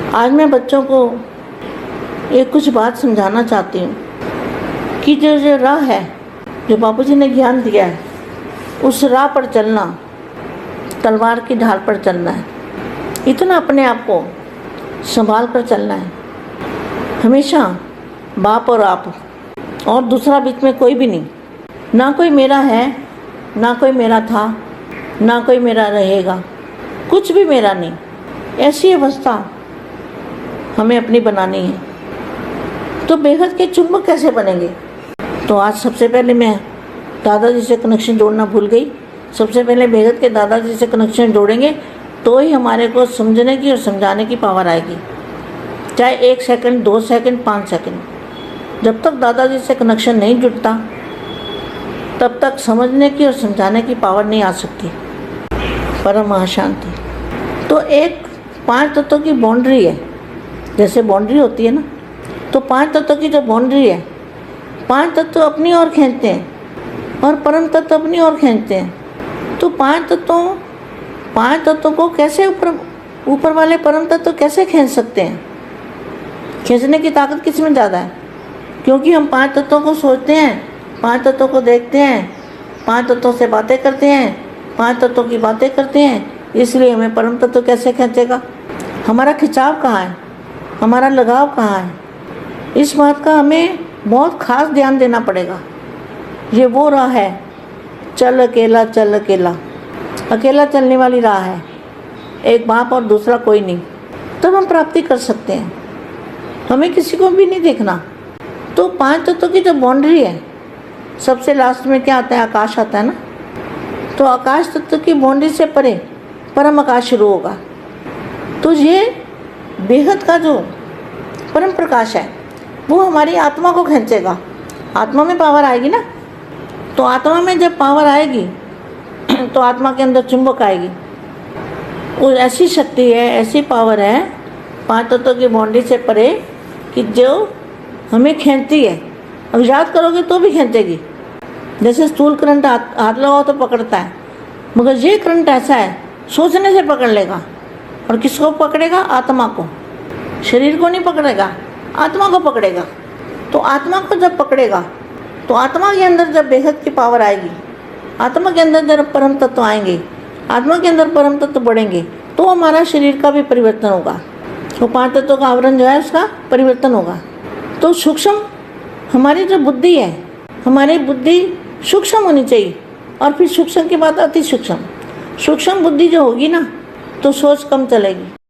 आज मैं बच्चों को एक कुछ बात समझाना चाहती हूँ कि जो राह है, जो बापूजी ने ज्ञान दिया है, उस राह पर चलना तलवार की ढाल पर चलना है। इतना अपने आप को संभाल कर चलना है। हमेशा बाप और आप, और दूसरा बीच में कोई भी नहीं। ना कोई मेरा है, ना कोई मेरा था, ना कोई मेरा रहेगा, कुछ भी मेरा नहीं। ऐसी अवस्था हमें अपनी बनानी है। तो बेहद के चुंबक कैसे बनेंगे? तो आज सबसे पहले मैं दादाजी से कनेक्शन जोड़ना भूल गई। सबसे पहले बेहद के दादाजी से कनेक्शन जोड़ेंगे तो ही हमारे को समझने की और समझाने की पावर आएगी। चाहे 1 सेकंड, 2 सेकंड, 5 सेकंड, जब तक दादाजी से कनेक्शन नहीं जुड़ता तब तक समझने की और समझाने की पावर नहीं आ सकती। परम महाशांति। तो एक 5 तत्वों की बाउंड्री है। जैसे बाउंड्री होती है ना, तो 5 तत्वों की जो बाउंड्री है, 5 तत्व अपनी ओर खींचते हैं और परम तत्व अपनी ओर खींचते हैं। तो 5 तत्वों को कैसे ऊपर वाले परम तत्व कैसे खींच सकते हैं? खींचने की ताकत किस में ज़्यादा है? क्योंकि हम 5 तत्वों को सोचते हैं, 5 तत्वों को देखते हैं, 5 तत्वों से बातें करते हैं, 5 तत्वों की बातें करते हैं। इसलिए हमें परम तत्व कैसे खींचेगा? हमारा खिंचाव कहाँ है? हमारा लगाव कहाँ है? इस बात का हमें बहुत खास ध्यान देना पड़ेगा। ये वो राह है, चल अकेला चल अकेला, अकेला चलने वाली राह है। एक बाप और दूसरा कोई नहीं, तब हम प्राप्ति कर सकते हैं। हमें किसी को भी नहीं देखना। तो 5 तत्वों की जो बाउंड्री है, सबसे लास्ट में क्या आता है? आकाश आता है ना। तो आकाश तत्व की बाउंड्री से परे परम आकाश शुरू होगा। तो ये बेहद का जो परम प्रकाश है, वो हमारी आत्मा को खींचेगा। आत्मा में पावर आएगी ना। तो आत्मा में जब पावर आएगी तो आत्मा के अंदर चुंबक आएगी। वो ऐसी शक्ति है, ऐसी पावर है 5 तत्वों की बाउंड्री से परे कि जो हमें खींचती है। अब याद करोगे तो भी खींचेगी। जैसे स्थूल करंट हाथ लगाओ तो पकड़ता है, मगर ये करंट ऐसा है, सोचने से पकड़ लेगा। और किसको पकड़ेगा? आत्मा को। शरीर को नहीं पकड़ेगा, आत्मा को पकड़ेगा। तो आत्मा को जब पकड़ेगा तो आत्मा के अंदर जब बेहद की पावर आएगी, आत्मा के अंदर जब परम तत्व आएंगे, आत्मा के अंदर परम तत्व बढ़ेंगे, तो हमारा शरीर का भी परिवर्तन होगा। तो 5 तत्वों का आवरण जो है उसका परिवर्तन होगा। तो सूक्ष्म हमारी जो बुद्धि है, हमारी बुद्धि सूक्ष्म होनी चाहिए। और फिर सूक्ष्म के बाद अति सूक्ष्म। सूक्ष्म बुद्धि जो होगी ना, तो सोच कम चलेगी।